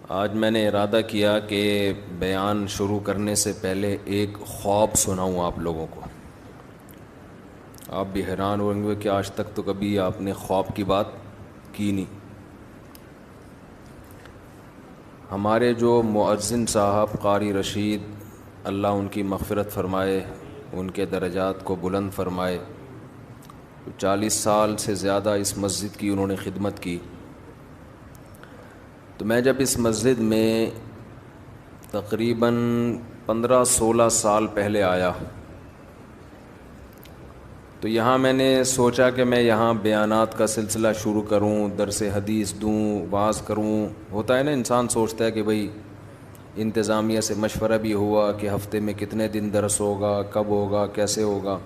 آج میں نے ارادہ کیا کہ بیان شروع کرنے سے پہلے ایک خواب سناؤں آپ لوگوں کو. آپ بھی حیران ہوئیں گے کہ آج تک تو کبھی آپ نے خواب کی بات کی نہیں. ہمارے جو مؤذن صاحب قاری رشید، اللہ ان کی مغفرت فرمائے، ان کے درجات کو بلند فرمائے، 40 سال سے زیادہ اس مسجد کی انہوں نے خدمت کی. تو میں جب اس مسجد میں تقریباً 15-16 سال پہلے آیا تو یہاں میں نے سوچا کہ میں یہاں بیانات کا سلسلہ شروع کروں، درس حدیث دوں، واعظ کروں. ہوتا ہے نا، انسان سوچتا ہے کہ بھئی انتظامیہ سے مشورہ بھی ہوا کہ ہفتے میں کتنے دن درس ہوگا، کب ہوگا، کیسے ہوگا.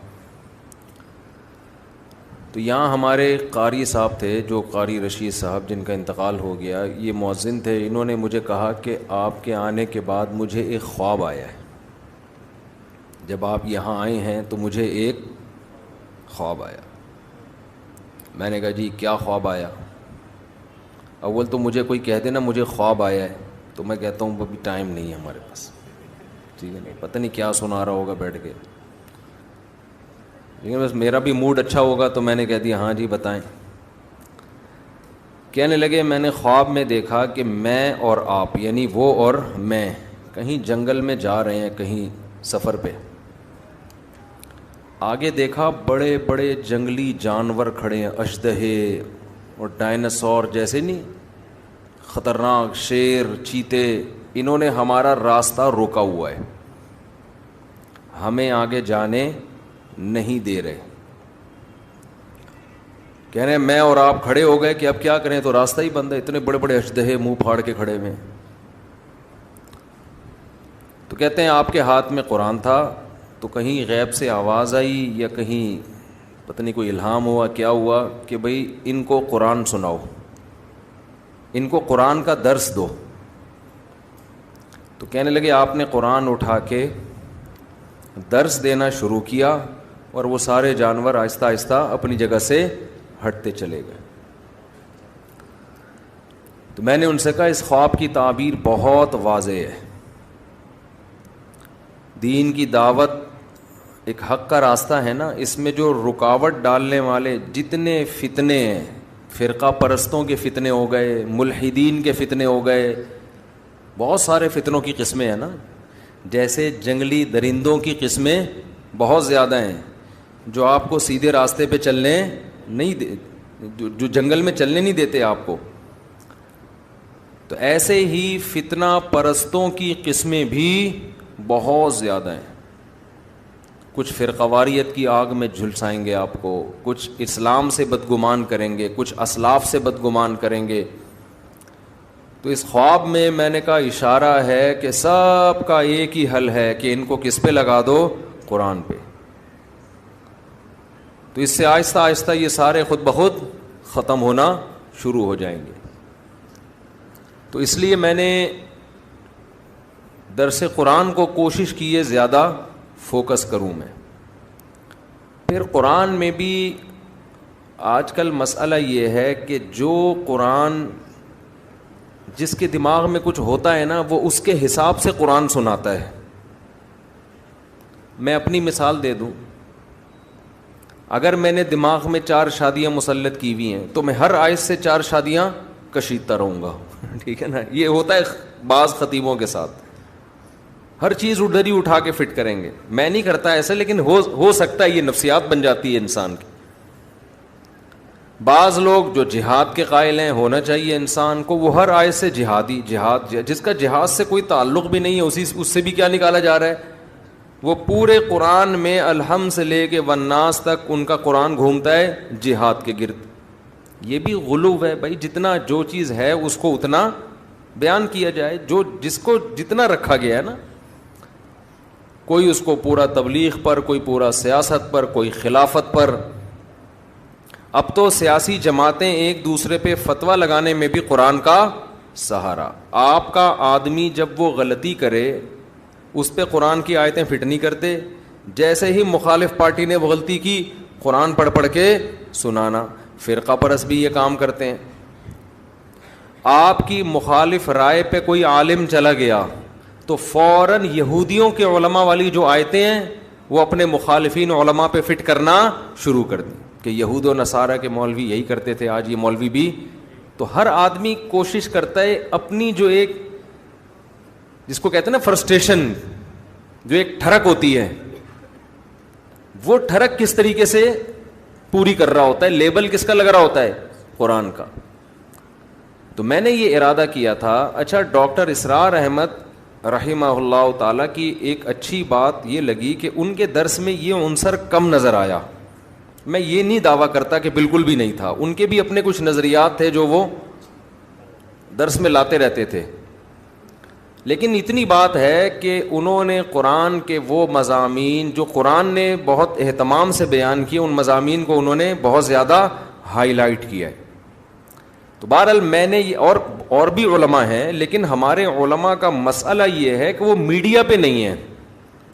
تو یہاں ہمارے قاری صاحب تھے، جو قاری رشید صاحب جن کا انتقال ہو گیا، یہ مؤذن تھے. انہوں نے مجھے کہا کہ آپ کے آنے کے بعد مجھے ایک خواب آیا ہے. جب آپ یہاں آئے ہیں تو مجھے ایک خواب آیا. میں نے کہا جی کیا خواب آیا؟ اول تو مجھے کوئی کہہ دے نا مجھے خواب آیا ہے تو میں کہتا ہوں ابھی ٹائم نہیں ہے ہمارے پاس، ٹھیک ہے نا، پتہ نہیں کیا سنا رہا ہوگا بیٹھ کے. لیکن بس میرا بھی موڈ اچھا ہوگا تو میں نے کہہ دیا ہاں جی بتائیں. کہنے لگے میں نے خواب میں دیکھا کہ میں اور آپ، یعنی وہ اور میں، کہیں جنگل میں جا رہے ہیں، کہیں سفر پہ. آگے دیکھا بڑے بڑے جنگلی جانور کھڑے ہیں، اژدہے اور ڈائناسور جیسے، نہیں خطرناک، شیر، چیتے. انہوں نے ہمارا راستہ روکا ہوا ہے، ہمیں آگے جانے نہیں دے رہے. کہہ رہے ہیں میں اور آپ کھڑے ہو گئے کہ اب کیا کریں، تو راستہ ہی بند ہے، اتنے بڑے بڑے اژدہے منہ پھاڑ کے کھڑے ہوئے. تو کہتے ہیں آپ کے ہاتھ میں قرآن تھا، تو کہیں غیب سے آواز آئی یا کہیں پتہ نہیں کوئی الہام ہوا، کیا ہوا کہ بھئی ان کو قرآن سناؤ، ان کو قرآن کا درس دو. تو کہنے لگے آپ نے قرآن اٹھا کے درس دینا شروع کیا اور وہ سارے جانور آہستہ آہستہ اپنی جگہ سے ہٹتے چلے گئے. تو میں نے ان سے کہا اس خواب کی تعبیر بہت واضح ہے. دین کی دعوت ایک حق کا راستہ ہے نا، اس میں جو رکاوٹ ڈالنے والے جتنے فتنے ہیں، فرقہ پرستوں کے فتنے ہو گئے، ملحدین کے فتنے ہو گئے، بہت سارے فتنوں کی قسمیں ہیں نا. جیسے جنگلی درندوں کی قسمیں بہت زیادہ ہیں جو آپ کو سیدھے راستے پہ چلنے نہیں جو جنگل میں چلنے نہیں دیتے آپ کو. تو ایسے ہی فتنہ پرستوں کی قسمیں بھی بہت زیادہ ہیں. کچھ فرقواریت کی آگ میں جھلسائیں گے آپ کو، کچھ اسلام سے بدگمان کریں گے، کچھ اسلاف سے بدگمان کریں گے. تو اس خواب میں نے کہا اشارہ ہے کہ سب کا ایک ہی حل ہے کہ ان کو کس پہ لگا دو، قرآن پہ. تو اس سے آہستہ آہستہ یہ سارے خود بخود ختم ہونا شروع ہو جائیں گے. تو اس لیے میں نے درس قرآن کو کوشش کی ہے زیادہ فوکس کروں میں. پھر قرآن میں بھی آج کل مسئلہ یہ ہے کہ جو قرآن جس کے دماغ میں کچھ ہوتا ہے نا وہ اس کے حساب سے قرآن سناتا ہے. میں اپنی مثال دے دوں، اگر میں نے دماغ میں 4 شادیاں مسلط کی ہوئی ہیں تو میں ہر آیت سے 4 شادیاں کشیدتا رہوں گا. ٹھیک ہے نا، یہ ہوتا ہے بعض خطیبوں کے ساتھ، ہر چیز ادھر ہی اٹھا کے فٹ کریں گے. میں نہیں کرتا ایسا، لیکن ہو سکتا ہے، یہ نفسیات بن جاتی ہے انسان کی. بعض لوگ جو جہاد کے قائل ہیں، ہونا چاہیے انسان کو، وہ ہر آیت سے جہاد جس کا جہاد سے کوئی تعلق بھی نہیں ہے اس سے بھی کیا نکالا جا رہا ہے. وہ پورے قرآن میں الحم سے لے کے والناس تک ان کا قرآن گھومتا ہے جہاد کے گرد. یہ بھی غلو ہے بھائی، جتنا جو چیز ہے اس کو اتنا بیان کیا جائے، جو جس کو جتنا رکھا گیا ہے نا. کوئی اس کو پورا تبلیغ پر، کوئی پورا سیاست پر، کوئی خلافت پر. اب تو سیاسی جماعتیں ایک دوسرے پہ فتویٰ لگانے میں بھی قرآن کا سہارا. آپ کا آدمی جب وہ غلطی کرے اس پہ قرآن کی آیتیں فٹ نہیں کرتے، جیسے ہی مخالف پارٹی نے وہ غلطی کی قرآن پڑھ کے سنانا. فرقہ پرست بھی یہ کام کرتے ہیں. آپ کی مخالف رائے پہ کوئی عالم چلا گیا تو فوراً یہودیوں کے علماء والی جو آیتیں ہیں وہ اپنے مخالفین علماء پہ فٹ کرنا شروع کر دیں کہ یہود و نصارہ کے مولوی یہی کرتے تھے، آج یہ مولوی بھی. تو ہر آدمی کوشش کرتا ہے اپنی جو ایک جس کو کہتے ہیں نا فرسٹریشن، جو ایک ٹھڑک ہوتی ہے، وہ ٹھڑک کس طریقے سے پوری کر رہا ہوتا ہے. لیبل کس کا لگ رہا ہوتا ہے؟ قرآن کا. تو میں نے یہ ارادہ کیا تھا. اچھا، ڈاکٹر اسرار احمد رحمہ اللہ تعالیٰ کی ایک اچھی بات یہ لگی کہ ان کے درس میں یہ عنصر کم نظر آیا. میں یہ نہیں دعویٰ کرتا کہ بالکل بھی نہیں تھا، ان کے بھی اپنے کچھ نظریات تھے جو وہ درس میں لاتے رہتے تھے، لیکن اتنی بات ہے کہ انہوں نے قرآن کے وہ مضامین جو قرآن نے بہت اہتمام سے بیان کیے، ان مضامین کو انہوں نے بہت زیادہ ہائی لائٹ کیا ہے. تو بہرحال میں نے یہ اور بھی علماء ہیں، لیکن ہمارے علماء کا مسئلہ یہ ہے کہ وہ میڈیا پہ نہیں ہیں.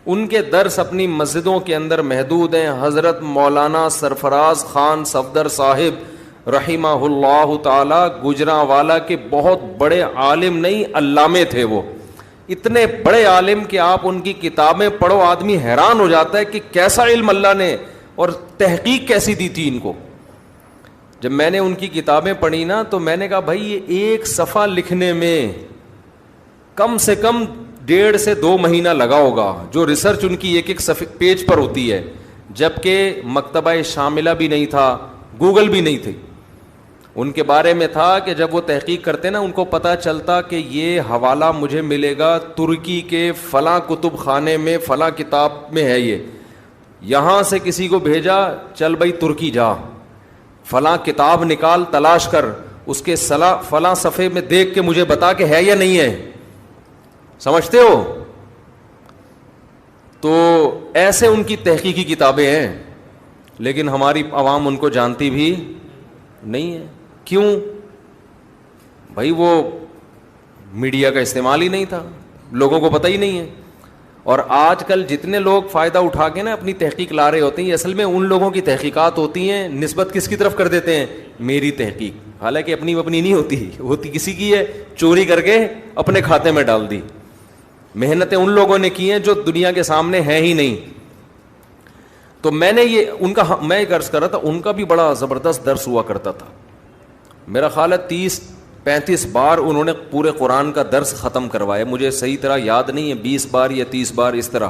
ان کے درس اپنی مسجدوں کے اندر محدود ہیں. حضرت مولانا سرفراز خان صفدر صاحب رحمہ اللہ تعالی گجرانوالہ کے بہت بڑے عالم نہیں علامے تھے. وہ اتنے بڑے عالم کہ آپ ان کی کتابیں پڑھو آدمی حیران ہو جاتا ہے کہ کیسا علم اللہ نے اور تحقیق کیسی دی تھی ان کو. جب میں نے ان کی کتابیں پڑھی نا تو میں نے کہا بھائی یہ ایک صفحہ لکھنے میں کم سے کم 1.5 سے 2 مہینہ لگا ہوگا، جو ریسرچ ان کی ایک پیج پر ہوتی ہے. جبکہ مکتبہ شاملہ بھی نہیں تھا، گوگل بھی نہیں تھی. ان کے بارے میں تھا کہ جب وہ تحقیق کرتے نا ان کو پتہ چلتا کہ یہ حوالہ مجھے ملے گا ترکی کے فلاں کتب خانے میں فلاں کتاب میں ہے، یہ یہاں سے کسی کو بھیجا، چل بھائی ترکی جا، فلاں کتاب نکال تلاش کر، اس کے فلاں صفحے میں دیکھ کے مجھے بتا کہ ہے یا نہیں ہے. سمجھتے ہو؟ تو ایسے ان کی تحقیقی کتابیں ہیں، لیکن ہماری عوام ان کو جانتی بھی نہیں ہے. کیوں؟ بھائی وہ میڈیا کا استعمال ہی نہیں تھا، لوگوں کو پتہ ہی نہیں ہے. اور آج کل جتنے لوگ فائدہ اٹھا کے نا اپنی تحقیق لا رہے ہوتے ہیں، یہ اصل میں ان لوگوں کی تحقیقات ہوتی ہیں. نسبت کس کی طرف کر دیتے ہیں؟ میری تحقیق. حالانکہ اپنی نہیں ہوتی کسی کی ہے، چوری کر کے اپنے کھاتے میں ڈال دی. محنتیں ان لوگوں نے کی ہیں جو دنیا کے سامنے ہیں ہی نہیں. تو میں نے یہ ان کا میں ایک عرض کر رہا تھا، ان کا بھی بڑا زبردست درس ہوا کرتا تھا. میرا خیال ہے 30-35 بار انہوں نے پورے قرآن کا درس ختم کروایا. مجھے صحیح طرح یاد نہیں ہے، 20 بار یا 30 بار اس طرح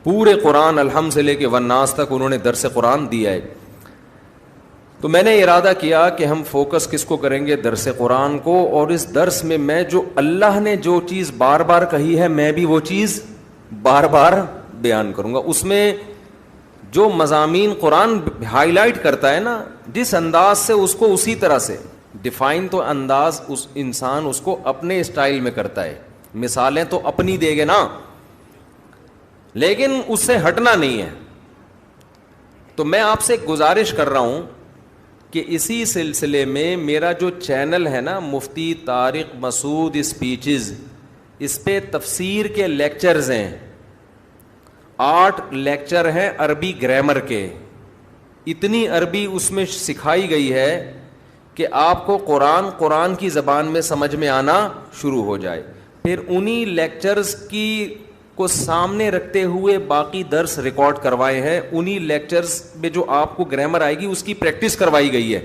پورے قرآن الحمد سے لے کے والناس تک انہوں نے درس قرآن دیا ہے. تو میں نے ارادہ کیا کہ ہم فوکس کس کو کریں گے؟ درس قرآن کو. اور اس درس میں میں جو اللہ نے جو چیز بار بار کہی ہے میں بھی وہ چیز بار بار بیان کروں گا. اس میں جو مضامین قرآن ہائی لائٹ کرتا ہے نا، جس انداز سے اس کو اسی طرح سے ڈیفائن، تو انداز اس انسان اس کو اپنے اسٹائل میں کرتا ہے. مثالیں تو اپنی دے گے نا، لیکن اس سے ہٹنا نہیں ہے. تو میں آپ سے گزارش کر رہا ہوں کہ اسی سلسلے میں میرا جو چینل ہے نا مفتی طارق مسعود اسپیچز، اس پہ تفسیر کے لیکچرز ہیں. 8 لیکچر ہیں عربی گرامر کے. اتنی عربی اس میں سکھائی گئی ہے کہ آپ کو قرآن کی زبان میں سمجھ میں آنا شروع ہو جائے. پھر انہی لیکچرز کو سامنے رکھتے ہوئے باقی درس ریکارڈ کروائے ہیں. انہی لیکچرز میں جو آپ کو گرامر آئے گی اس کی پریکٹس کروائی گئی ہے.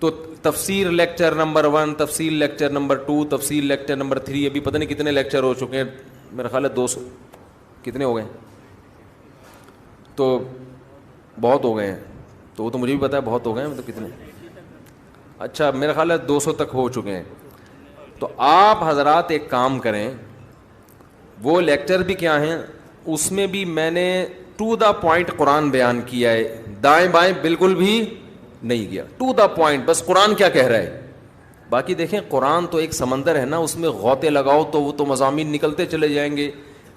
تو تفسیر لیکچر نمبر 1، تفسیر لیکچر نمبر 2، تفسیر لیکچر نمبر 3، ابھی پتہ نہیں کتنے لیکچر ہو چکے ہیں. میرا خیال ہے 200 کتنے ہو گئے، تو بہت ہو گئے ہیں. تو وہ تو مجھے بھی پتا ہے بہت ہو گئے ہیں، تو کتنے، اچھا میرا خیال ہے 200 تک ہو چکے ہیں. تو آپ حضرات ایک کام کریں، وہ لیکچر بھی کیا ہیں اس میں بھی میں نے ٹو دا پوائنٹ قرآن بیان کیا ہے، دائیں بائیں بالکل بھی نہیں کیا. ٹو دا پوائنٹ، بس قرآن کیا کہہ رہا ہے. باقی دیکھیں قرآن تو ایک سمندر ہے نا، اس میں غوطے لگاؤ تو وہ تو مضامین نکلتے چلے جائیں گے.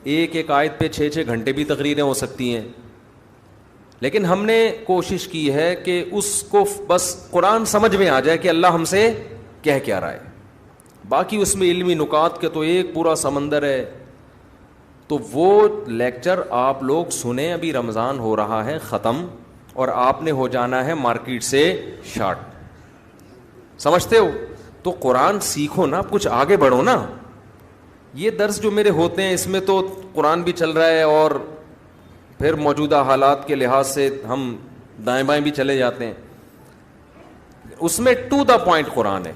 ایک آیت پہ 6 گھنٹے بھی تقریریں ہو سکتی ہیں. لیکن ہم نے کوشش کی ہے کہ اس کو بس قرآن سمجھ میں آ جائے کہ اللہ ہم سے کہہ کیا رہا ہے. باقی اس میں علمی نکات کے تو ایک پورا سمندر ہے. تو وہ لیکچر آپ لوگ سنیں. ابھی رمضان ہو رہا ہے ختم، اور آپ نے ہو جانا ہے مارکیٹ سے شارٹ. سمجھتے ہو؟ تو قرآن سیکھو نا, کچھ آگے بڑھو نا. یہ درس جو میرے ہوتے ہیں اس میں تو قرآن بھی چل رہا ہے اور پھر موجودہ حالات کے لحاظ سے ہم دائیں بائیں بھی چلے جاتے ہیں. اس میں ٹو دا پوائنٹ قرآن ہے.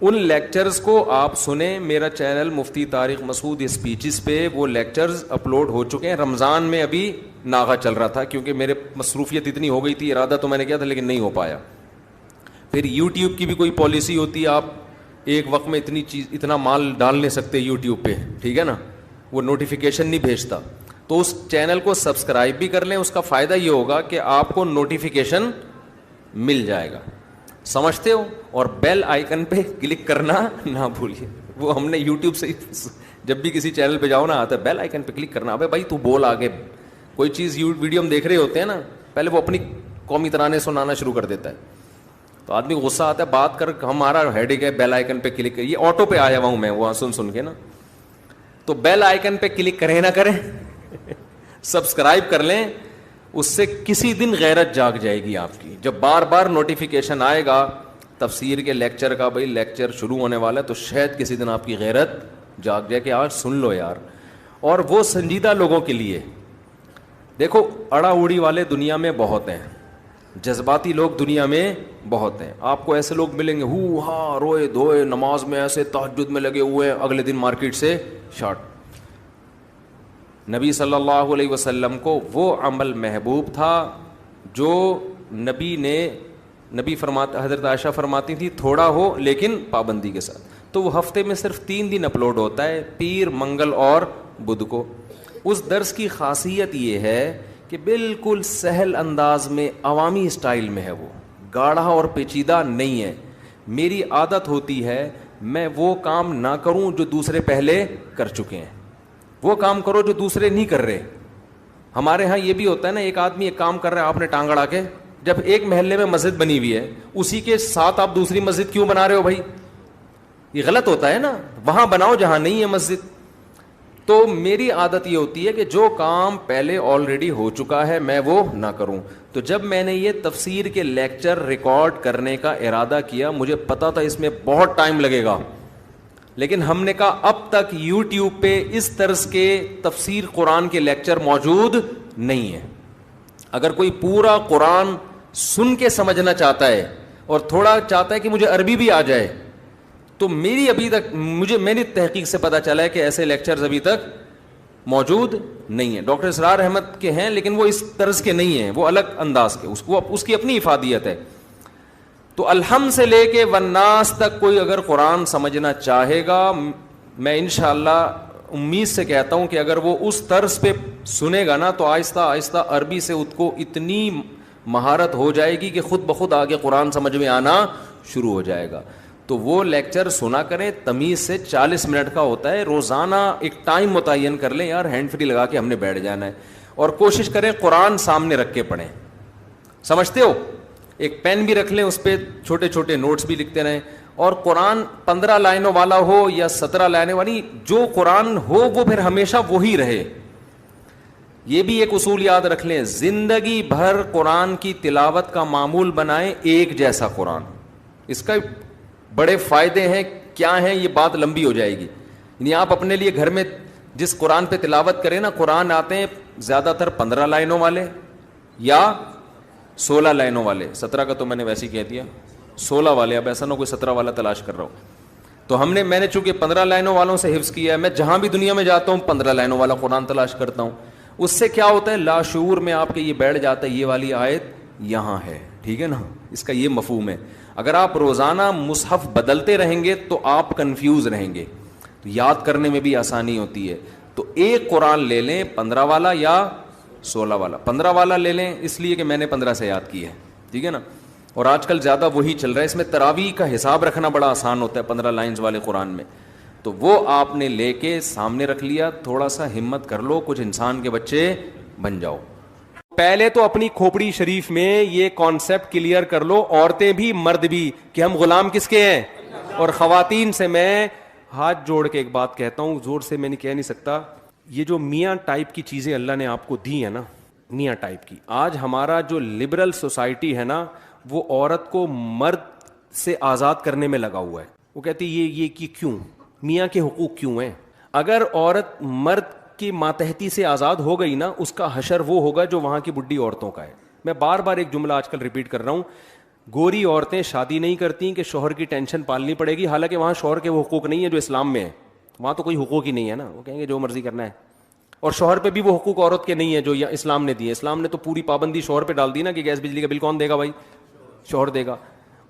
ان لیکچرز کو آپ سنیں, میرا چینل مفتی طارق مسعود اسپیچز پہ وہ لیکچرز اپلوڈ ہو چکے ہیں. رمضان میں ابھی ناغہ چل رہا تھا کیونکہ میرے مصروفیت اتنی ہو گئی تھی, ارادہ تو میں نے کیا تھا لیکن نہیں ہو پایا. پھر یوٹیوب کی بھی کوئی پالیسی ہوتی ہے, آپ ایک وقت میں اتنا مال ڈال نہیں سکتے یوٹیوب پہ, ٹھیک ہے نا, وہ نوٹیفیکیشن نہیں بھیجتا. تو اس چینل کو سبسکرائب بھی کر لیں, اس کا فائدہ یہ ہوگا کہ آپ کو نوٹیفیکیشن مل جائے گا, سمجھتے ہو. اور بیل آئیکن پہ کلک کرنا نہ بھولیے, وہ ہم نے یوٹیوب سے جب بھی کسی چینل پہ جاؤ نا آتا ہے بیل آئیکن پہ کلک کرنا. ابے بھائی تو بول آگے, کوئی چیز ویڈیو ہم دیکھ رہے ہوتے ہیں نا, پہلے وہ اپنی قومی ترانے سنانا شروع کر دیتا ہے تو آدمی کو غصہ آتا ہے, بات کر ہمارا ہیڈک ہے, بیل آئیکن پہ کلک. یہ آٹو پہ آیا ہوا ہوں میں وہاں سن کے نا, تو بیل آئیکن پہ کلک کریں نہ کریں, سبسکرائب کر لیں. اس سے کسی دن غیرت جاگ جائے گی آپ کی. جب بار بار نوٹیفیکیشن آئے گا تفسیر کے لیکچر کا, بھائی لیکچر شروع ہونے والا ہے, تو شاید کسی دن آپ کی غیرت جاگ جائے کہ آج سن لو یار. اور وہ سنجیدہ لوگوں کے لیے. دیکھو اڑا اوڑی والے دنیا میں بہت ہیں, جذباتی لوگ دنیا میں بہت ہیں. آپ کو ایسے لوگ ملیں گے ہو ہاں روئے دھوئے نماز میں ایسے تہجد میں لگے ہوئے ہیں, اگلے دن مارکیٹ سے شارٹ. نبی صلی اللہ علیہ وسلم کو وہ عمل محبوب تھا جو نبی فرماتے, حضرت عائشہ فرماتی تھی تھوڑا ہو لیکن پابندی کے ساتھ. تو وہ ہفتے میں صرف 3 دن اپلوڈ ہوتا ہے, پیر, منگل اور بدھ کو. اس درس کی خاصیت یہ ہے کہ بالکل سہل انداز میں عوامی اسٹائل میں ہے, وہ گاڑھا اور پیچیدہ نہیں ہے. میری عادت ہوتی ہے میں وہ کام نہ کروں جو دوسرے پہلے کر چکے ہیں, وہ کام کرو جو دوسرے نہیں کر رہے. ہمارے ہاں یہ بھی ہوتا ہے نا, ایک آدمی ایک کام کر رہا ہے, آپ نے ٹانگ اڑا کے, جب ایک محلے میں مسجد بنی ہوئی ہے اسی کے ساتھ آپ دوسری مسجد کیوں بنا رہے ہو بھائی؟ یہ غلط ہوتا ہے نا, وہاں بناؤ جہاں نہیں ہے مسجد. تو میری عادت یہ ہوتی ہے کہ جو کام پہلے آلریڈی ہو چکا ہے میں وہ نہ کروں. تو جب میں نے یہ تفسیر کے لیکچر ریکارڈ کرنے کا ارادہ کیا, مجھے پتا تھا اس میں بہت ٹائم لگے گا, لیکن ہم نے کہا اب تک یوٹیوب پہ اس طرز کے تفسیر قرآن کے لیکچر موجود نہیں ہیں. اگر کوئی پورا قرآن سن کے سمجھنا چاہتا ہے اور تھوڑا چاہتا ہے کہ مجھے عربی بھی آ جائے, تو میری ابھی تک میری تحقیق سے پتہ چلا ہے کہ ایسے لیکچرز ابھی تک موجود نہیں ہیں. ڈاکٹر اسرار احمد کے ہیں لیکن وہ اس طرز کے نہیں ہیں, وہ الگ انداز کے, اس کی اپنی افادیت ہے. تو الحمد سے لے کے والناس تک کوئی اگر قرآن سمجھنا چاہے گا, میں انشاءاللہ امید سے کہتا ہوں کہ اگر وہ اس طرز پہ سنے گا نا تو آہستہ آہستہ عربی سے اس کو اتنی مہارت ہو جائے گی کہ خود بخود آگے قرآن سمجھ میں آنا شروع ہو جائے گا. تو وہ لیکچر سنا کریں, تمیز سے 40 منٹ کا ہوتا ہے, روزانہ ایک ٹائم متعین کر لیں یار, ہینڈ فری لگا کے ہم نے بیٹھ جانا ہے, اور کوشش کریں قرآن سامنے رکھ کے پڑھیں. سمجھتے ہو, ایک پین بھی رکھ لیں, اس پہ چھوٹے چھوٹے نوٹس بھی لکھتے رہیں, اور قرآن 15 لائنوں والا ہو یا 17 لائنوں والی, جو قرآن ہو وہ پھر ہمیشہ وہی رہے. یہ بھی ایک اصول یاد رکھ لیں, زندگی بھر قرآن کی تلاوت کا معمول بنائیں ایک جیسا قرآن. اس کا بڑے فائدے ہیں, کیا ہیں یہ بات لمبی ہو جائے گی. یعنی آپ اپنے لیے گھر میں جس قرآن پہ تلاوت کریں نا, قرآن آتے ہیں زیادہ تر 15 لائنوں والے یا 16 لائنوں والے, 17 کا تو میں نے ویسے ہی کہہ دیا, 16 والے, اب ایسا نہ کوئی 17 والا تلاش کر رہا ہوں. تو میں نے چونکہ 15 لائنوں والوں سے حفظ کیا ہے, میں جہاں بھی دنیا میں جاتا ہوں 15 لائنوں والا قرآن تلاش کرتا ہوں. اس سے کیا ہوتا ہے, لاشعور میں آپ کے یہ بیٹھ جاتا ہے یہ والی آیت یہاں ہے, ٹھیک ہے نا, اس کا یہ مفہوم ہے. اگر آپ روزانہ مصحف بدلتے رہیں گے تو آپ کنفیوز رہیں گے, تو یاد کرنے میں بھی آسانی ہوتی ہے. تو ایک قرآن لے لیں 15 والا یا 16 والا. 15 والا لے لیں اس لیے کہ میں نے 15 سے یاد کی ہے, ٹھیک ہے نا, اور آج کل زیادہ وہی چل رہا ہے. اس میں تراویح کا حساب رکھنا بڑا آسان ہوتا ہے 15 لائنز والے قرآن میں. تو وہ آپ نے لے کے سامنے رکھ لیا, تھوڑا سا ہمت کر لو, کچھ انسان کے بچے بن جاؤ. پہلے تو اپنی کھوپڑی شریف میں یہ کانسیپٹ کلیئر کر لو, عورتیں بھی مرد بھی, کہ ہم غلام کس کے ہیں. اور خواتین سے میں ہاتھ جوڑ کے ایک بات کہتا ہوں, زور سے میں نہیں کہہ نہیں سکتا, یہ جو میاں ٹائپ کی چیزیں اللہ نے آپ کو دی ہیں نا, میاں ٹائپ کی, آج ہمارا جو لبرل سوسائٹی ہے نا, وہ عورت کو مرد سے آزاد کرنے میں لگا ہوا ہے. وہ کہتی یہ کہ کیوں میاں کے حقوق کیوں ہیں؟ اگر عورت مرد کی ماتحتی سے آزاد ہو گئی نا, اس کا حشر وہ ہوگا جو وہاں کی بڈھی عورتوں کا ہے. میں بار بار ایک جملہ آج کل ریپیٹ کر رہا ہوں, گوری عورتیں شادی نہیں کرتی کہ شوہر کی ٹینشن پالنی پڑے گی, حالانکہ وہاں شوہر کے وہ حقوق نہیں ہیں جو اسلام میں ہیں. وہاں تو کوئی حقوق ہی نہیں ہے نا, وہ کہیں گے جو مرضی کرنا ہے. اور شوہر پہ بھی وہ حقوق عورت کے نہیں ہیں جو اسلام نے دیے. اسلام نے تو پوری پابندی شوہر پہ ڈال دی نا کہ گیس بجلی کا بل کون دے گا بھائی, شوہر دے گا.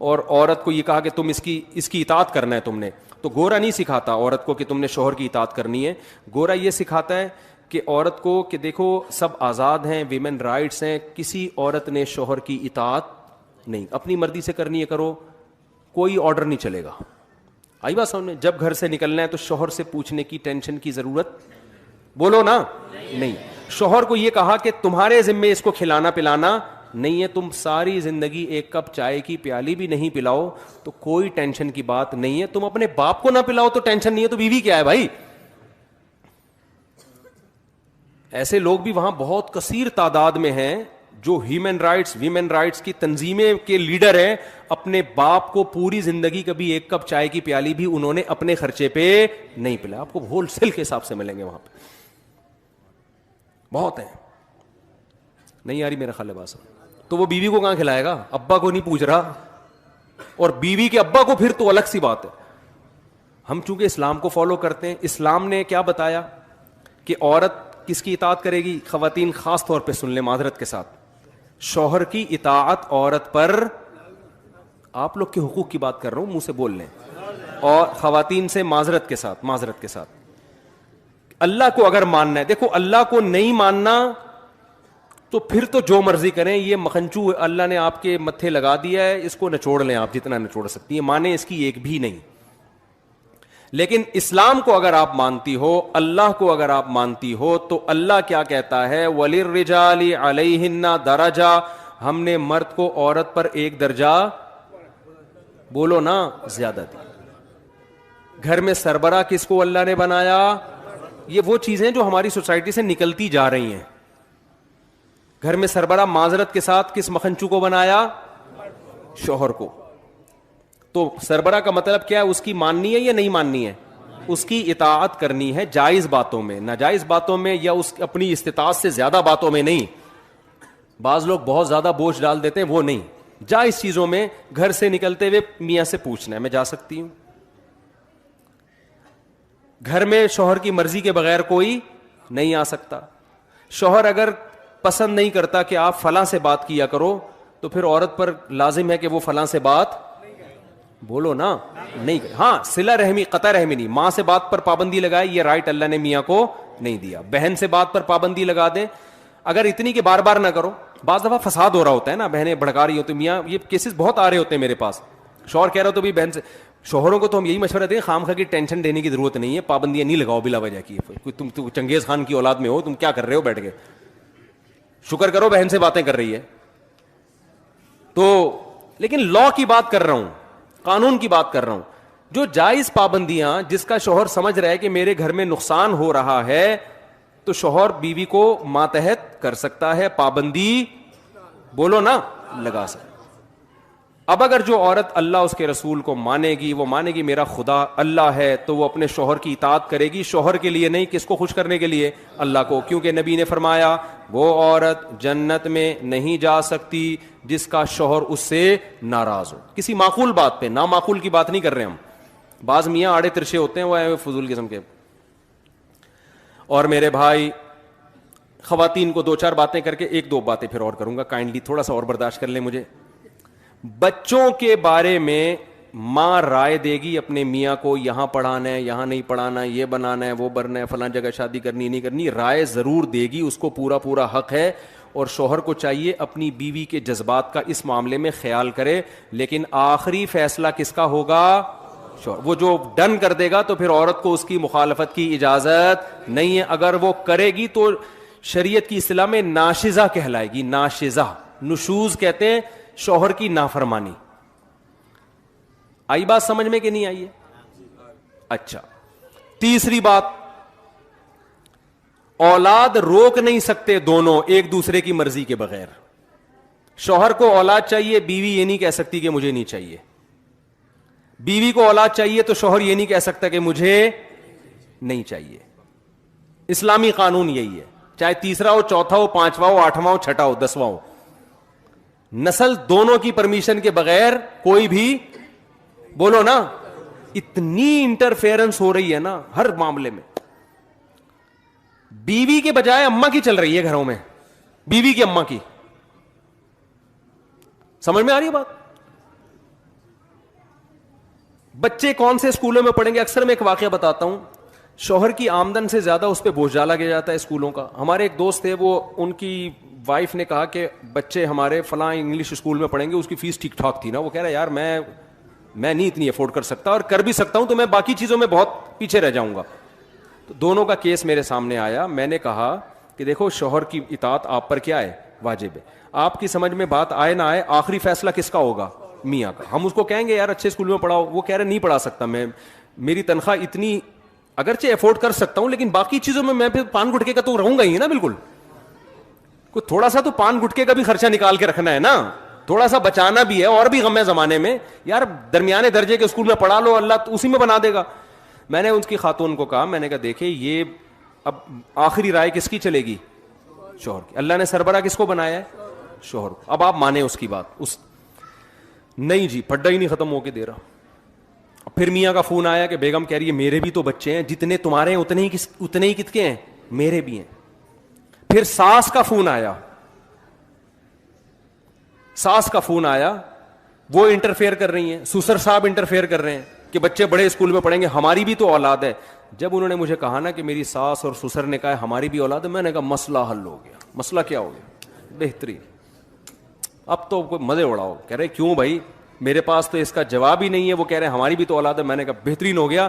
اور عورت کو یہ کہا کہ تم اس کی اطاعت کرنا ہے تم نے. تو گورا نہیں سکھاتا عورت کو کہ تم نے شوہر کی اطاعت کرنی ہے. گورا یہ سکھاتا ہے کہ عورت کو کہ دیکھو سب آزاد ہیں, ویمن رائٹس ہیں, کسی عورت نے شوہر کی اطاعت نہیں, اپنی مرضی سے کرنی ہے کرو, کوئی آرڈر نہیں چلے گا. آئی بات سامنے؟ جب گھر سے نکلنا ہے تو شوہر سے پوچھنے کی ٹینشن کی ضرورت, بولو نا, نہیں. شوہر کو یہ کہا کہ تمہارے ذمے اس کو کھلانا پلانا نہیں ہے, تم ساری زندگی ایک کپ چائے کی پیالی بھی نہیں پلاؤ تو کوئی ٹینشن کی بات نہیں ہے. تم اپنے باپ کو نہ پلاؤ تو ٹینشن نہیں ہے, تو بیوی کیا ہے بھائی؟ ایسے لوگ بھی وہاں بہت کثیر تعداد میں ہیں جو ہیومن رائٹس ویمن رائٹس کی تنظیمیں کے لیڈر ہیں. اپنے باپ کو پوری زندگی کبھی ایک کپ چائے کی پیالی بھی انہوں نے اپنے خرچے پہ نہیں پلایا. آپ کو ہول سیل کے حساب سے ملیں گے وہاں پہ, بہت ہیں. نہیں آ رہی میرا خیال ہے بات؟ تو وہ بیوی کو کہاں کھلائے گا؟ ابا کو نہیں پوچھ رہا, اور بیوی کے ابا کو پھر تو الگ سی بات ہے. ہم چونکہ اسلام کو فالو کرتے ہیں, اسلام نے کیا بتایا کہ عورت کس کی اطاعت کرے گی؟ خواتین خاص طور پہ سن لیں معذرت کے ساتھ, شوہر کی اطاعت عورت پر, آپ لوگ کے حقوق کی بات کر رہا ہوں, منہ سے بول لیں, اور خواتین سے معذرت کے ساتھ اللہ کو اگر ماننا ہے. دیکھو اللہ کو نہیں ماننا تو پھر تو جو مرضی کریں, یہ مکھنچو اللہ نے آپ کے متھے لگا دیا ہے, اس کو نچوڑ لیں آپ جتنا نچوڑ سکتی ہیں, مانیں اس کی ایک بھی نہیں. لیکن اسلام کو اگر آپ مانتی ہو, اللہ کو اگر آپ مانتی ہو, تو اللہ کیا کہتا ہے؟ وَلِلرِّجَالِ عَلَيْهِنَّ دَرَجَةٌ, ہم نے مرد کو عورت پر ایک درجہ, بولو نا, زیادہ دی. گھر میں سربراہ کس کو اللہ نے بنایا؟ یہ وہ چیزیں جو ہماری سوسائٹی سے نکلتی جا رہی ہیں. گھر میں سربراہ معذرت کے ساتھ کس مکھنچو کو بنایا؟ شوہر کو. تو سربراہ کا مطلب کیا ہے؟ اس کی ماننی ہے یا نہیں ماننی ہے؟ اس کی اطاعت کرنی ہے, جائز باتوں میں, ناجائز باتوں میں یا اس اپنی استطاعت سے زیادہ باتوں میں نہیں. بعض لوگ بہت زیادہ بوجھ ڈال دیتے ہیں, وہ نہیں. جائز چیزوں میں گھر سے نکلتے ہوئے میاں سے پوچھنا ہے میں جا سکتی ہوں. گھر میں شوہر کی مرضی کے بغیر کوئی نہیں آ سکتا. شوہر اگر پسند نہیں کرتا کہ آپ فلاں سے بات کیا کرو, تو پھر عورت پر لازم ہے کہ وہ فلاں سے بات, بولو نا, نہیں. ہاں صلہ رحمی, قطع رحمی نہیں. ماں سے بات پر پابندی لگائے, یہ رائٹ اللہ نے میاں کو نہیں دیا. بہن سے بات پر پابندی لگا دیں, اگر اتنی کہ بار بار نہ کرو. بعض دفعہ فساد ہو رہا ہوتا ہے نا, بہنیں بھڑکا رہی ہوتی, میاں یہ کیسز بہت آ رہے ہوتے ہیں میرے پاس. شوہر کہہ رہا ہو تو بھی بہن سے, شوہروں کو تو ہم یہی مشورہ دیں, خام خواہ کی ٹینشن دینے کی ضرورت نہیں ہے, پابندیاں نہیں لگاؤ بلا وجہ کی. تم چنگیز خان کی اولاد میں ہو, تم کیا کر رہے ہو بیٹھ کے؟ شکر کرو بہن سے باتیں کر رہی ہے تو. لیکن لا کی بات کر رہا ہوں, قانون کی بات کر رہا ہوں. جو جائز پابندیاں, جس کا شوہر سمجھ رہا ہے کہ میرے گھر میں نقصان ہو رہا ہے, تو شوہر بیوی کو ماتحت کر سکتا ہے, پابندی, بولو نا, لگا سکتا. اب اگر جو عورت اللہ اس کے رسول کو مانے گی, وہ مانے گی میرا خدا اللہ ہے, تو وہ اپنے شوہر کی اطاعت کرے گی, شوہر کے لیے نہیں. کس کو خوش کرنے کے لیے؟ اللہ کو. کیونکہ نبی نے فرمایا وہ عورت جنت میں نہیں جا سکتی جس کا شوہر اس سے ناراض ہو. کسی معقول بات پہ, نامعقول کی بات نہیں کر رہے ہم. بعض میاں آڑے ترشے ہوتے ہیں, وہ فضول قسم کے. اور میرے بھائی, خواتین کو دو چار باتیں کر کے, ایک دو باتیں پھر اور کروں گا, کائنڈلی تھوڑا سا اور برداشت کر لیں مجھے. بچوں کے بارے میں ماں رائے دے گی اپنے میاں کو, یہاں پڑھانا ہے, یہاں نہیں پڑھانا, یہ بنانا ہے, وہ بننا ہے, فلاں جگہ شادی کرنی نہیں کرنی, رائے ضرور دے گی, اس کو پورا پورا حق ہے. اور شوہر کو چاہیے اپنی بیوی کے جذبات کا اس معاملے میں خیال کرے, لیکن آخری فیصلہ کس کا ہوگا؟ شوہر. وہ جو ڈن کر دے گا تو پھر عورت کو اس کی مخالفت کی اجازت نہیں ہے. اگر وہ کرے گی تو شریعت کی اصطلاح میں ناشزہ کہلائے گی. ناشزہ, نشوز کہتے ہیں شوہر کی نافرمانی. آئی بات سمجھ میں کہ نہیں آئی ہے؟ اچھا, تیسری بات, اولاد روک نہیں سکتے دونوں ایک دوسرے کی مرضی کے بغیر. شوہر کو اولاد چاہیے, بیوی یہ نہیں کہہ سکتی کہ مجھے نہیں چاہیے. بیوی کو اولاد چاہیے تو شوہر یہ نہیں کہہ سکتا کہ مجھے نہیں چاہیے. اسلامی قانون یہی ہے, چاہے تیسرا ہو, چوتھا ہو, پانچواں ہو, آٹھواں ہو, چھٹا ہو, دسواں ہو, نسل دونوں کی پرمیشن کے بغیر کوئی بھی, بولو نا, اتنی انٹرفیئرنس ہو رہی ہے نا ہر معاملے میں. بیوی کے بجائے اماں کی چل رہی ہے گھروں میں, بیوی کی اماں کی. سمجھ میں آ رہی ہے بات؟ بچے کون سے اسکولوں میں پڑھیں گے؟ اکثر میں ایک واقعہ بتاتا ہوں, شوہر کی آمدن سے زیادہ اس پہ بوجھ ڈالا گیا جاتا ہے اسکولوں کا. ہمارے ایک دوست تھے, وہ ان کی وائف نے کہا کہ بچے ہمارے فلاں انگلش اسکول میں پڑھیں گے, اس کی فیس ٹھیک ٹھاک تھی نا. وہ کہہ رہا ہے یار میں نہیں اتنی افورڈ کر سکتا, اور کر بھی سکتا ہوں تو میں باقی چیزوں میں بہت پیچھے رہ جاؤں گا. تو دونوں کا کیس میرے سامنے آیا. میں نے کہا کہ دیکھو شوہر کی اطاعت آپ پر کیا ہے؟ واجب ہے. آپ کی سمجھ میں بات آئے نہ آئے, آخری فیصلہ کس کا ہوگا؟ میاں کا. ہم اس کو کہیں گے یار اچھے اسکول میں پڑھاؤ, وہ کہہ رہے نہیں پڑھا سکتا میں, میری تنخواہ اتنی, اگرچہ افورڈ کر سکتا ہوں لیکن باقی چیزوں میں پھر پان گٹکے کا تو رہوں گا ہی نا. بالکل, کوئی تھوڑا سا تو پان گٹکے کا بھی خرچہ نکال کے رکھنا ہے نا, تھوڑا سا بچانا بھی ہے. اور بھی غم ہے زمانے میں یار, درمیانے درجے کے اسکول میں پڑھا لو, اللہ تو اسی میں بنا دے گا. میں نے اس کی خاتون کو کہا, میں نے کہا دیکھیں یہ اب آخری رائے کس کی چلے گی؟ شوہر کی. اللہ نے سربراہ کس کو بنایا ہے؟ شوہر کو. اب آپ مانیں اس کی بات. اس نہیں جی, پھڈا ہی نہیں ختم ہو کے دے رہا. پھر میاں کا فون آیا کہ بیگم کہہ رہی ہے میرے بھی تو بچے ہیں, جتنے تمہارے ہیں اتنے ہی کت کے ہیں, میرے بھی ہیں. پھر ساس کا فون آیا, ساس کا فون آیا, وہ انٹرفیئر کر رہی ہیں, سسر صاحب انٹرفیئر کر رہے ہیں کہ بچے بڑے اسکول میں پڑھیں گے, ہماری بھی تو اولاد ہے. جب انہوں نے مجھے کہا نا کہ میری ساس اور سسر نے کہا ہماری بھی اولاد ہے, میں نے کہا مسئلہ حل ہو گیا. مسئلہ کیا ہو گیا؟ بہترین. اب تو کوئی مزے اڑاؤ. کہہ رہے کیوں بھائی, میرے پاس تو اس کا جواب ہی نہیں ہے. وہ کہہ رہے ہیں ہماری بھی تو اولاد ہے. میں نے کہا بہترین ہو گیا.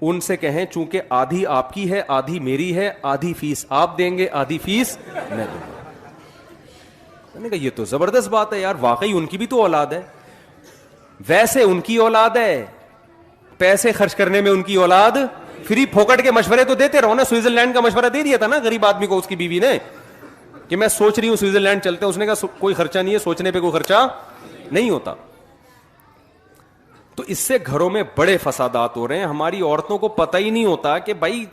ان سے کہیں چونکہ آدھی آپ کی ہے, آدھی میری ہے, آدھی فیس آپ دیں گے, آدھی فیس میں دوں گا. میں نے کہا یہ تو زبردست بات ہے یار, واقعی ان کی بھی تو اولاد ہے. ویسے ان کی اولاد ہے, پیسے خرچ کرنے میں ان کی اولاد, فری پھوکٹ کے مشورے تو دیتے رہو نا. سوئٹزرلینڈ کا مشورہ دے دیا تھا نا غریب آدمی کو اس کی بیوی نے کہ میں سوچ رہی ہوں سوئٹزرلینڈ چلتے ہیں. اس نے کہا کوئی خرچہ نہیں ہے, سوچنے پہ کوئی خرچہ نہیں ہوتا. تو اس سے گھروں میں بڑے فسادات ہو رہے ہیں. ہماری عورتوں کو پتہ ہی نہیں ہوتا کہ بھائی,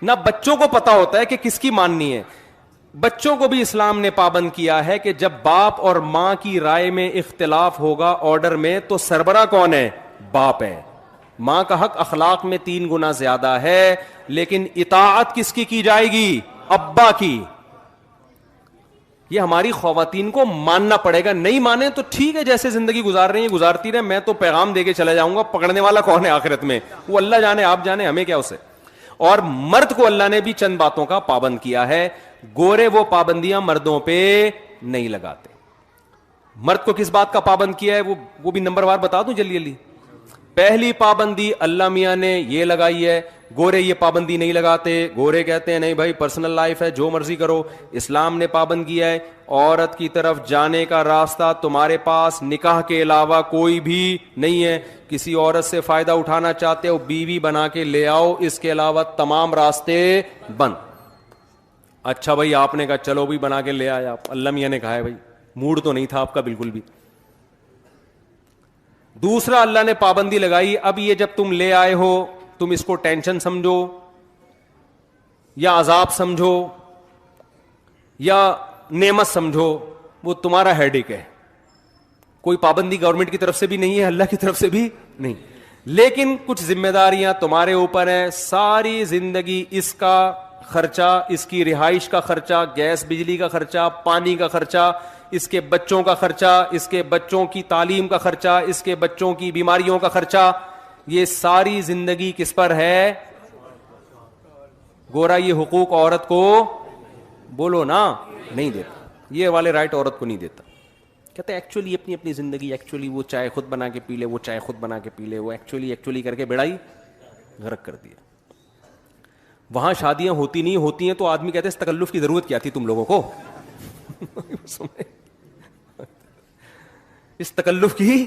نہ بچوں کو پتا ہوتا ہے کہ کس کی ماننی ہے. بچوں کو بھی اسلام نے پابند کیا ہے کہ جب باپ اور ماں کی رائے میں اختلاف ہوگا آرڈر میں, تو سربراہ کون ہے؟ باپ ہے. ماں کا حق اخلاق میں 3 گنا زیادہ ہے, لیکن اطاعت کس کی جائے گی؟ ابا کی. یہ ہماری خواتین کو ماننا پڑے گا. نہیں مانے تو ٹھیک ہے, جیسے زندگی گزار رہی ہیں گزارتی رہے, میں تو پیغام دے کے چلا جاؤں گا. پکڑنے والا کون ہے آخرت میں؟ وہ اللہ جانے, آپ جانے, ہمیں کیا اسے. اور مرد کو اللہ نے بھی چند باتوں کا پابند کیا ہے. گورے وہ پابندیاں مردوں پہ نہیں لگاتے. مرد کو کس بات کا پابند کیا ہے وہ بھی نمبر وار بتا دوں جلدی جلدی. پہلی پابندی اللہ میاں نے یہ لگائی ہے, گورے یہ پابندی نہیں لگاتے. گورے کہتے ہیں نہیں بھائی پرسنل لائف ہے, جو مرضی کرو. اسلام نے پابند کیا ہے عورت کی طرف جانے کا راستہ تمہارے پاس نکاح کے علاوہ کوئی بھی نہیں ہے. کسی عورت سے فائدہ اٹھانا چاہتے ہو بیوی بنا کے لے آؤ, اس کے علاوہ تمام راستے بند. اچھا بھائی آپ نے کہا چلو بھی بنا کے لے آیا, اللہ میاں نے کہا ہے بھائی موڈ تو نہیں تھا آپ کا بالکل بھی. دوسرا اللہ نے پابندی لگائی, اب یہ جب تم لے آئے ہو تم اس کو ٹینشن سمجھو یا عذاب سمجھو یا نعمت سمجھو, وہ تمہارا ہیڈیک ہے. کوئی پابندی گورنمنٹ کی طرف سے بھی نہیں ہے, اللہ کی طرف سے بھی نہیں, لیکن کچھ ذمہ داریاں تمہارے اوپر ہیں. ساری زندگی اس کا خرچہ, اس کی رہائش کا خرچہ, گیس بجلی کا خرچہ, پانی کا خرچہ, اس کے بچوں کا خرچہ, اس کے بچوں کی تعلیم کا خرچہ, اس کے بچوں کی بیماریوں کا خرچہ, یہ ساری زندگی کس پر ہے؟ گورا یہ حقوق عورت کو بولو نا نہیں دیتا. یہ والے رائٹ عورت کو نہیں دیتا. کہتے ہیں ایکچولی اپنی اپنی زندگی, ایکچولی وہ چائے خود بنا کے پی لے, وہ چائے خود بنا کے پی لے, وہ ایکچولی کر کے بیڑائی غرق کر دیا. وہاں شادیاں ہوتی نہیں, ہوتی ہیں تو آدمی کہتے ہیں اس تکلف کی ضرورت کیا تھی تم لوگوں کو. اس تکلف کی.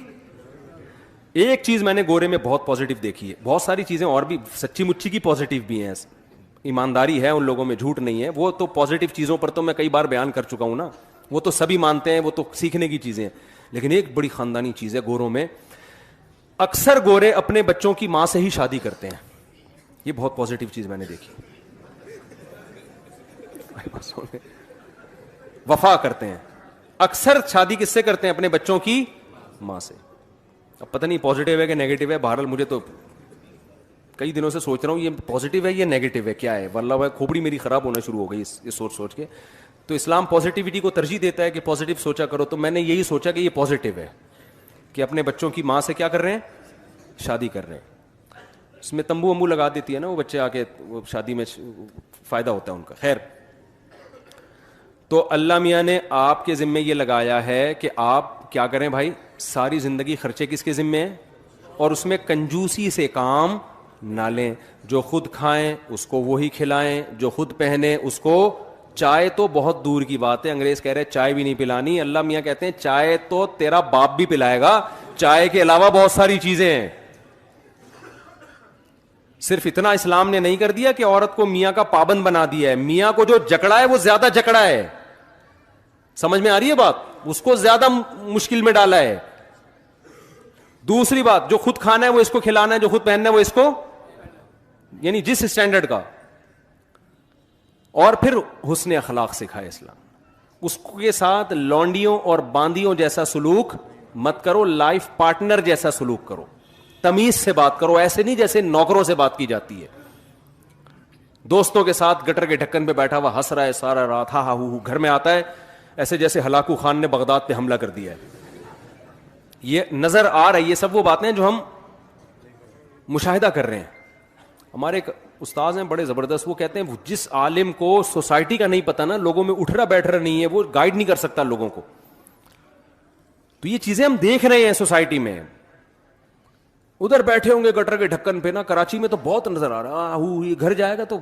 ایک چیز میں نے گورے میں بہت پازیٹیو دیکھی ہے, بہت ساری چیزیں اور بھی سچی مچی کی پازیٹیو بھی ہیں, ایمانداری ہے ان لوگوں میں, جھوٹ نہیں ہے. وہ تو پازیٹیو چیزوں پر تو میں کئی بار بیان کر چکا ہوں نا, وہ تو سبھی مانتے ہیں, وہ تو سیکھنے کی چیزیں ہیں. لیکن ایک بڑی خاندانی چیز ہے گوروں میں, اکثر گورے اپنے بچوں کی ماں سے ہی شادی کرتے ہیں. یہ بہت پازیٹو چیز میں نے دیکھی. وفا کرتے ہیں. اکثر شادی کس سے کرتے ہیں؟ اپنے بچوں کی ماں سے. اب پتہ نہیں پازیٹو ہے کہ نیگیٹو ہے, بہرحال مجھے تو کئی دنوں سے سوچ رہا ہوں یہ پازیٹو ہے یا نیگیٹو ہے, کیا ہے. واللہ بھائی کھوپڑی میری خراب ہونا شروع ہو گئی اس سوچ کے. تو اسلام پازیٹیوٹی کو ترجیح دیتا ہے کہ پازیٹو سوچا کرو. تو میں نے یہی سوچا کہ یہ پازیٹو ہے کہ اپنے بچوں کی ماں سے کیا کر رہے ہیں؟ شادی کر رہے ہیں. اس میں تمبو ومبو لگا دیتی ہے نا وہ بچے آ کے, وہ شادی میں فائدہ ہوتا ہے ان کا. خیر, تو اللہ میاں نے آپ کے ذمے یہ لگایا ہے کہ آپ کیا کریں بھائی, ساری زندگی خرچے کس کے ذمے ہیں, اور اس میں کنجوسی سے کام نہ لیں. جو خود کھائیں اس کو وہی کھلائیں, جو خود پہنے اس کو. چائے تو بہت دور کی بات ہے, انگریز کہہ رہے چائے بھی نہیں پلانی. اللہ میاں کہتے ہیں چائے تو تیرا باپ بھی پلائے گا, چائے کے علاوہ بہت ساری چیزیں ہیں. صرف اتنا اسلام نے نہیں کر دیا کہ عورت کو میاں کا پابند بنا دیا ہے. میاں کو جو جکڑا ہے وہ زیادہ جکڑا ہے. سمجھ میں آ رہی ہے بات؟ اس کو زیادہ مشکل میں ڈالا ہے. دوسری بات, جو خود کھانا ہے وہ اس کو کھلانا ہے, جو خود پہننا ہے وہ اس کو, یعنی جس اسٹینڈرڈ کا. اور پھر حسن اخلاق سکھائے اسلام. اس کے ساتھ لونڈیوں اور باندیوں جیسا سلوک مت کرو, لائف پارٹنر جیسا سلوک کرو. تمیز سے بات کرو, ایسے نہیں جیسے نوکروں سے بات کی جاتی ہے. دوستوں کے ساتھ گٹر کے ڈھکن پہ بیٹھا ہوا ہنس رہا ہے سارا رات, ہا ہا ہو, گھر میں آتا ہے ایسے جیسے ہلاکو خان نے بغداد پہ حملہ کر دیا ہے. یہ نظر آ رہا ہے. یہ سب وہ باتیں جو ہم مشاہدہ کر رہے ہیں. ہمارے ایک استاذ ہیں بڑے زبردست, وہ کہتے ہیں جس عالم کو سوسائٹی کا نہیں پتا نا, لوگوں میں اٹھ رہا بیٹھ رہا نہیں ہے, وہ گائیڈ نہیں کر سکتا لوگوں کو. تو یہ چیزیں ہم دیکھ رہے ہیں سوسائٹی میں. ادھر بیٹھے ہوں گے گٹر کے ڈھکن پہ نا, کراچی میں تو بہت نظر آ رہا, یہ گھر جائے گا تو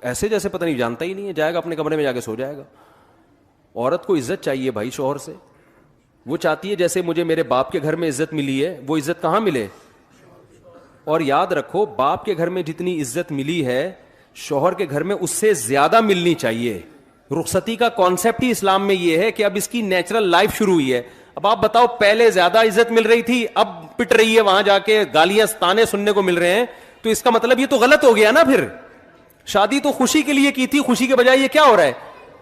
ایسے جیسے پتہ نہیں جانتا ہی نہیں ہے, جائے گا اپنے کمرے میں جا کے سو جائے گا. عورت کو عزت چاہیے بھائی شوہر سے. وہ چاہتی ہے جیسے مجھے میرے باپ کے گھر میں عزت ملی ہے, وہ عزت کہاں ملے. اور یاد رکھو, باپ کے گھر میں جتنی عزت ملی ہے شوہر کے گھر میں اس سے زیادہ ملنی چاہیے. رخصتی کا کانسیپٹ ہی اسلام میں یہ ہے کہ اب اس کی نیچرل لائف شروع ہوئی ہے. اب آپ بتاؤ, پہلے زیادہ عزت مل رہی تھی, اب پٹ رہی ہے وہاں جا کے, گالیاں تانے سننے کو مل رہے ہیں, تو اس کا مطلب یہ تو غلط ہو گیا نا. پھر شادی تو خوشی کے لیے کی تھی, خوشی کے بجائے یہ کیا ہو رہا ہے,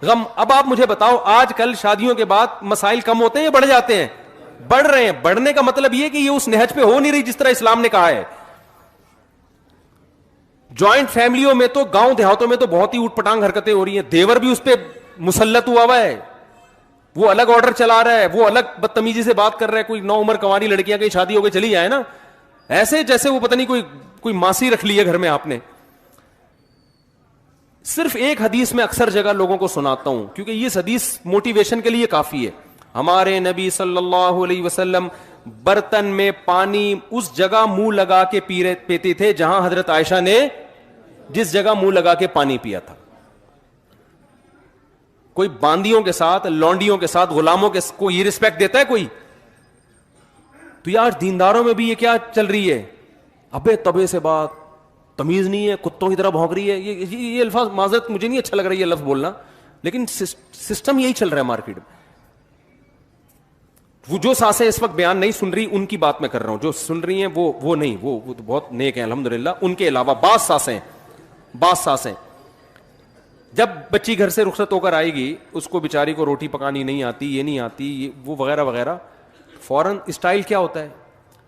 غم. اب آپ مجھے بتاؤ, آج کل شادیوں کے بعد مسائل کم ہوتے ہیں یا بڑھ جاتے ہیں؟ بڑھ رہے ہیں. بڑھنے کا مطلب یہ کہ یہ اس نہج پہ ہو نہیں رہی جس طرح اسلام نے کہا ہے. جوائنٹ فیملیوں میں تو, گاؤں دیہاتوں میں تو بہت ہی اوٹ پٹانگ حرکتیں ہو رہی ہیں. دیور بھی اس پہ مسلط ہوا ہے, وہ الگ آرڈر چلا رہا ہے, وہ الگ بدتمیزی سے بات کر رہا ہے. کوئی نو عمر کنواری لڑکیاں کی شادی ہو کے چلی جائے نا, ایسے جیسے وہ پتہ نہیں کوئی ماسی رکھ لی ہے گھر میں آپ نے. صرف ایک حدیث میں اکثر جگہ لوگوں کو سناتا ہوں کیونکہ یہ حدیث موٹیویشن کے لیے کافی ہے. ہمارے نبی صلی اللہ علیہ وسلم برتن میں پانی اس جگہ منہ لگا کے پیتے تھے جہاں حضرت عائشہ نے جس جگہ منہ لگا کے پانی پیا تھا. کوئی باندیوں کے ساتھ, لونڈیوں کے ساتھ, غلاموں کے کو یہ رسپیکٹ دیتا ہے کوئی؟ تو یہ آج دینداروں میں بھی یہ کیا چل رہی ہے, ابے تبے سے بات, تمیز نہیں ہے, کتوں کی طرح بھونک رہی ہے. یہ الفاظ معذرت مجھے نہیں اچھا لگ رہا ہے یہ لفظ بولنا, لیکن سسٹم یہی چل رہا ہے مارکیٹ میں. وہ جو سانسیں اس وقت بیان نہیں سن رہی ان کی بات میں کر رہا ہوں, جو سن رہی ہیں وہ نہیں, وہ تو بہت نیک ہیں الحمدللہ. ان کے علاوہ بعض سانسیں جب بچی گھر سے رخصت ہو کر آئے گی, اس کو بیچاری کو روٹی پکانی نہیں آتی, یہ نہیں آتی, وہ وغیرہ وغیرہ, فوراً اسٹائل کیا ہوتا ہے,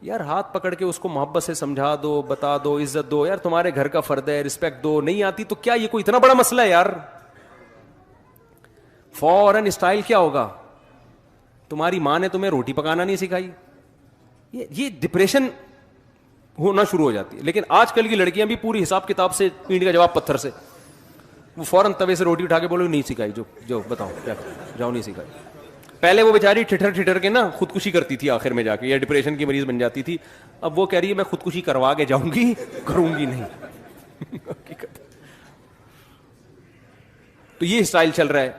یار ہاتھ پکڑ کے اس کو محبت سے سمجھا دو, بتا دو, عزت دو, یار تمہارے گھر کا فرد ہے, رسپیکٹ دو. نہیں آتی تو کیا یہ کوئی اتنا بڑا مسئلہ ہے یار؟ فوراً اسٹائل کیا ہوگا, تمہاری ماں نے تمہیں روٹی پکانا نہیں سکھائی. یہ ڈپریشن ہونا شروع ہو جاتی ہے. لیکن آج کل کی لڑکیاں بھی پوری حساب کتاب سے, اینٹ کا جواب پتھر سے, وہ فوراً توے سے روٹی اٹھا کے بولو نہیں سکھائی, جو بتاؤ کیا جاؤ نہیں سکھائی. پہلے وہ بیچاری ٹھٹر کے نا خودکشی کرتی تھی آخر میں جا کے, یا ڈپریشن کی مریض بن جاتی تھی. اب وہ کہہ رہی ہے میں خودکشی کروا کے جاؤں گی, کروں گی نہیں. تو یہ اسٹائل چل رہا ہے.